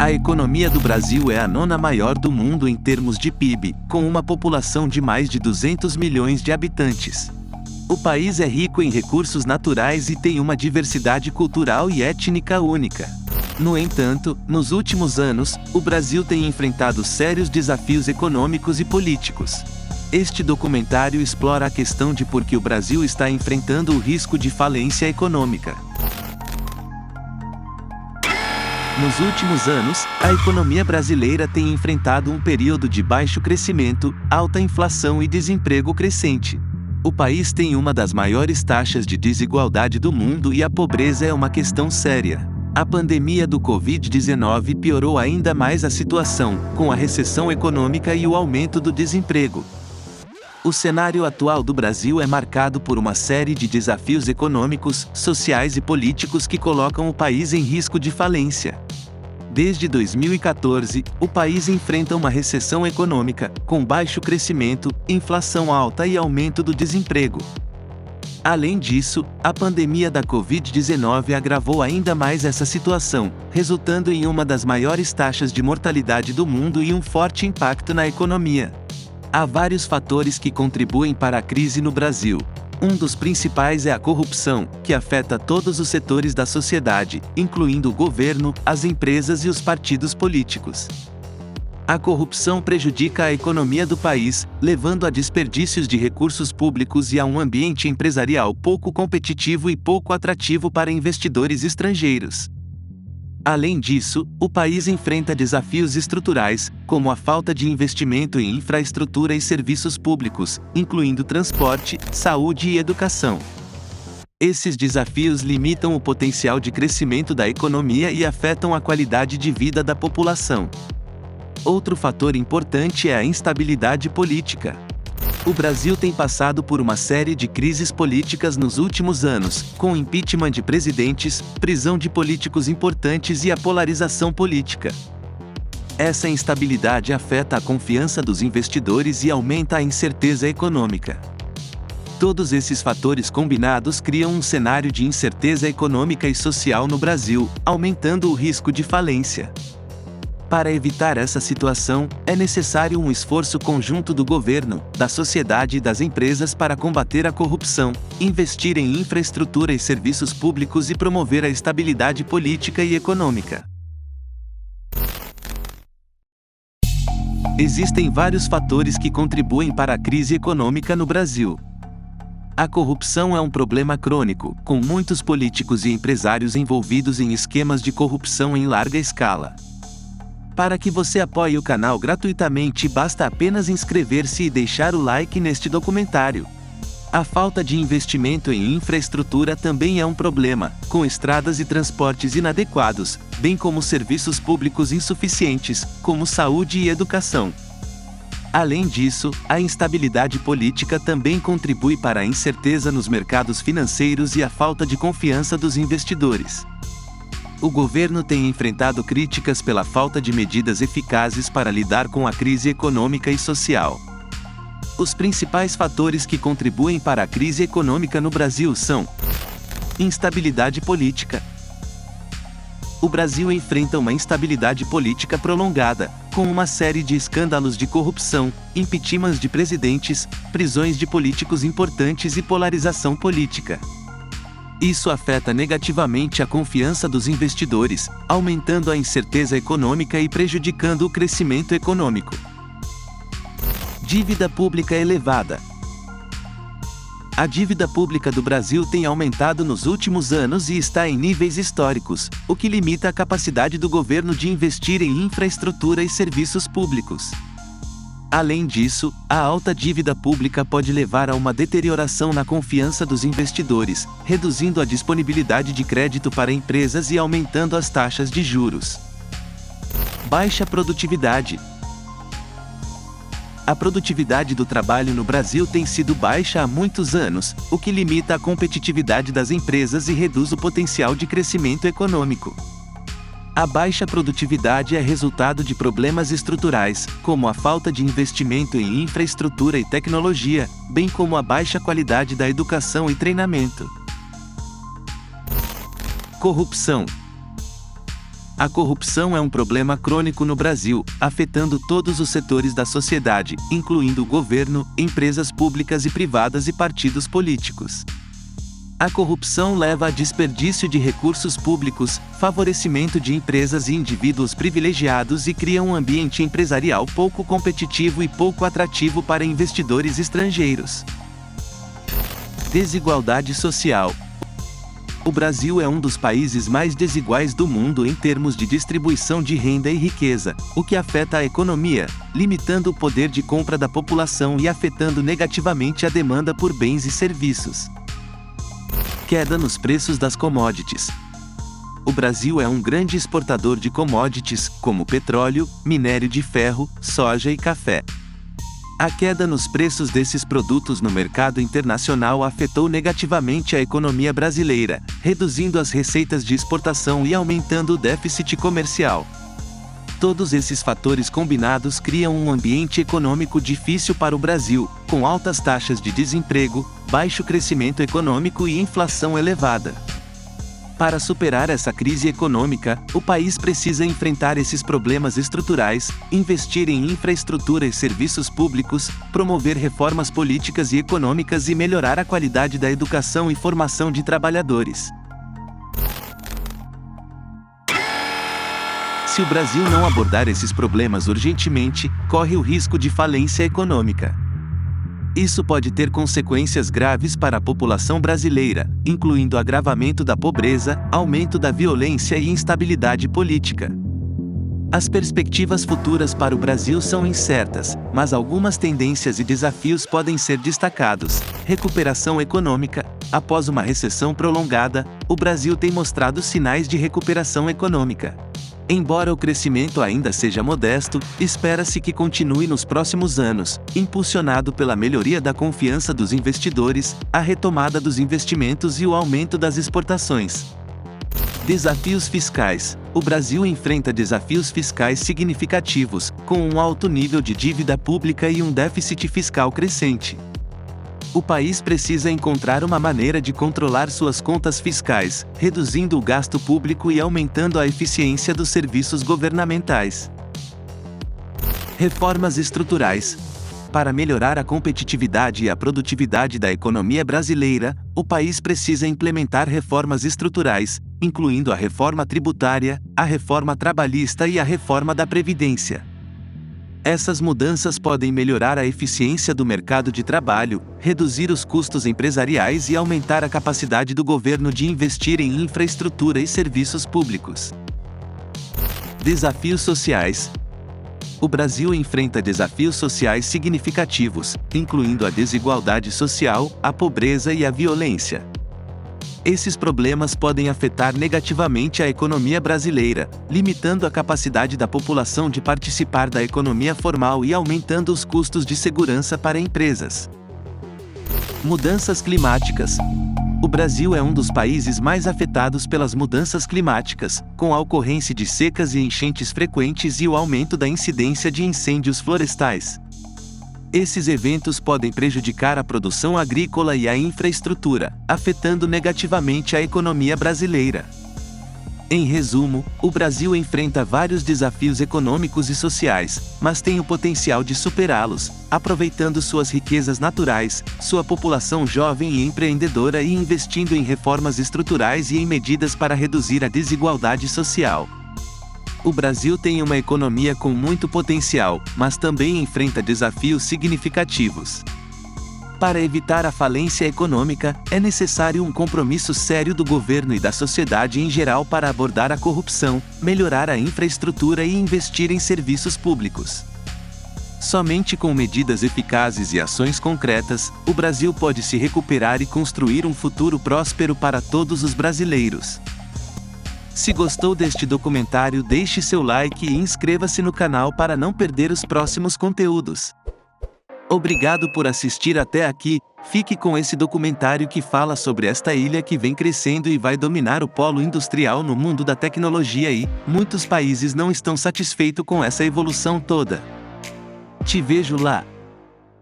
A economia do Brasil é a nona maior do mundo em termos de PIB, com uma população de mais de 200 milhões de habitantes. O país é rico em recursos naturais e tem uma diversidade cultural e étnica única. No entanto, nos últimos anos, o Brasil tem enfrentado sérios desafios econômicos e políticos. Este documentário explora a questão de por que o Brasil está enfrentando o risco de falência econômica. Nos últimos anos, a economia brasileira tem enfrentado um período de baixo crescimento, alta inflação e desemprego crescente. O país tem uma das maiores taxas de desigualdade do mundo e a pobreza é uma questão séria. A pandemia do Covid-19 piorou ainda mais a situação, com a recessão econômica e o aumento do desemprego. O cenário atual do Brasil é marcado por uma série de desafios econômicos, sociais e políticos que colocam o país em risco de falência. Desde 2014, o país enfrenta uma recessão econômica, com baixo crescimento, inflação alta e aumento do desemprego. Além disso, a pandemia da Covid-19 agravou ainda mais essa situação, resultando em uma das maiores taxas de mortalidade do mundo e um forte impacto na economia. Há vários fatores que contribuem para a crise no Brasil. Um dos principais é a corrupção, que afeta todos os setores da sociedade, incluindo o governo, as empresas e os partidos políticos. A corrupção prejudica a economia do país, levando a desperdícios de recursos públicos e a um ambiente empresarial pouco competitivo e pouco atrativo para investidores estrangeiros. Além disso, o país enfrenta desafios estruturais, como a falta de investimento em infraestrutura e serviços públicos, incluindo transporte, saúde e educação. Esses desafios limitam o potencial de crescimento da economia e afetam a qualidade de vida da população. Outro fator importante é a instabilidade política. O Brasil tem passado por uma série de crises políticas nos últimos anos, com impeachment de presidentes, prisão de políticos importantes e a polarização política. Essa instabilidade afeta a confiança dos investidores e aumenta a incerteza econômica. Todos esses fatores combinados criam um cenário de incerteza econômica e social no Brasil, aumentando o risco de falência. Para evitar essa situação, é necessário um esforço conjunto do governo, da sociedade e das empresas para combater a corrupção, investir em infraestrutura e serviços públicos e promover a estabilidade política e econômica. Existem vários fatores que contribuem para a crise econômica no Brasil. A corrupção é um problema crônico, com muitos políticos e empresários envolvidos em esquemas de corrupção em larga escala. Para que você apoie o canal gratuitamente, basta apenas inscrever-se e deixar o like neste documentário. A falta de investimento em infraestrutura também é um problema, com estradas e transportes inadequados, bem como serviços públicos insuficientes, como saúde e educação. Além disso, a instabilidade política também contribui para a incerteza nos mercados financeiros e a falta de confiança dos investidores. O governo tem enfrentado críticas pela falta de medidas eficazes para lidar com a crise econômica e social. Os principais fatores que contribuem para a crise econômica no Brasil são: instabilidade política. O Brasil enfrenta uma instabilidade política prolongada, com uma série de escândalos de corrupção, impeachments de presidentes, prisões de políticos importantes e polarização política. Isso afeta negativamente a confiança dos investidores, aumentando a incerteza econômica e prejudicando o crescimento econômico. Dívida pública elevada. A dívida pública do Brasil tem aumentado nos últimos anos e está em níveis históricos, o que limita a capacidade do governo de investir em infraestrutura e serviços públicos. Além disso, a alta dívida pública pode levar a uma deterioração na confiança dos investidores, reduzindo a disponibilidade de crédito para empresas e aumentando as taxas de juros. Baixa produtividade. A produtividade do trabalho no Brasil tem sido baixa há muitos anos, o que limita a competitividade das empresas e reduz o potencial de crescimento econômico. A baixa produtividade é resultado de problemas estruturais, como a falta de investimento em infraestrutura e tecnologia, bem como a baixa qualidade da educação e treinamento. Corrupção. A corrupção é um problema crônico no Brasil, afetando todos os setores da sociedade, incluindo o governo, empresas públicas e privadas e partidos políticos. A corrupção leva a desperdício de recursos públicos, favorecimento de empresas e indivíduos privilegiados e cria um ambiente empresarial pouco competitivo e pouco atrativo para investidores estrangeiros. Desigualdade social. O Brasil é um dos países mais desiguais do mundo em termos de distribuição de renda e riqueza, o que afeta a economia, limitando o poder de compra da população e afetando negativamente a demanda por bens e serviços. Queda nos preços das commodities. O Brasil é um grande exportador de commodities, como petróleo, minério de ferro, soja e café. A queda nos preços desses produtos no mercado internacional afetou negativamente a economia brasileira, reduzindo as receitas de exportação e aumentando o déficit comercial. Todos esses fatores combinados criam um ambiente econômico difícil para o Brasil, com altas taxas de desemprego, baixo crescimento econômico e inflação elevada. Para superar essa crise econômica, o país precisa enfrentar esses problemas estruturais, investir em infraestrutura e serviços públicos, promover reformas políticas e econômicas e melhorar a qualidade da educação e formação de trabalhadores. Se o Brasil não abordar esses problemas urgentemente, corre o risco de falência econômica. Isso pode ter consequências graves para a população brasileira, incluindo agravamento da pobreza, aumento da violência e instabilidade política. As perspectivas futuras para o Brasil são incertas, mas algumas tendências e desafios podem ser destacados. Recuperação econômica. Após uma recessão prolongada, o Brasil tem mostrado sinais de recuperação econômica. Embora o crescimento ainda seja modesto, espera-se que continue nos próximos anos, impulsionado pela melhoria da confiança dos investidores, a retomada dos investimentos e o aumento das exportações. Desafios fiscais. O Brasil enfrenta desafios fiscais significativos, com um alto nível de dívida pública e um déficit fiscal crescente. O país precisa encontrar uma maneira de controlar suas contas fiscais, reduzindo o gasto público e aumentando a eficiência dos serviços governamentais. Reformas estruturais. Para melhorar a competitividade e a produtividade da economia brasileira, o país precisa implementar reformas estruturais, incluindo a reforma tributária, a reforma trabalhista e a reforma da Previdência. Essas mudanças podem melhorar a eficiência do mercado de trabalho, reduzir os custos empresariais e aumentar a capacidade do governo de investir em infraestrutura e serviços públicos. Desafios sociais. O Brasil enfrenta desafios sociais significativos, incluindo a desigualdade social, a pobreza e a violência. Esses problemas podem afetar negativamente a economia brasileira, limitando a capacidade da população de participar da economia formal e aumentando os custos de segurança para empresas. Mudanças climáticas. O Brasil é um dos países mais afetados pelas mudanças climáticas, com a ocorrência de secas e enchentes frequentes e o aumento da incidência de incêndios florestais. Esses eventos podem prejudicar a produção agrícola e a infraestrutura, afetando negativamente a economia brasileira. Em resumo, o Brasil enfrenta vários desafios econômicos e sociais, mas tem o potencial de superá-los, aproveitando suas riquezas naturais, sua população jovem e empreendedora e investindo em reformas estruturais e em medidas para reduzir a desigualdade social. O Brasil tem uma economia com muito potencial, mas também enfrenta desafios significativos. Para evitar a falência econômica, é necessário um compromisso sério do governo e da sociedade em geral para abordar a corrupção, melhorar a infraestrutura e investir em serviços públicos. Somente com medidas eficazes e ações concretas, o Brasil pode se recuperar e construir um futuro próspero para todos os brasileiros. Se gostou deste documentário, deixe seu like e inscreva-se no canal para não perder os próximos conteúdos. Obrigado por assistir até aqui. Fique com esse documentário que fala sobre esta ilha que vem crescendo e vai dominar o polo industrial no mundo da tecnologia e muitos países não estão satisfeitos com essa evolução toda. Te vejo lá!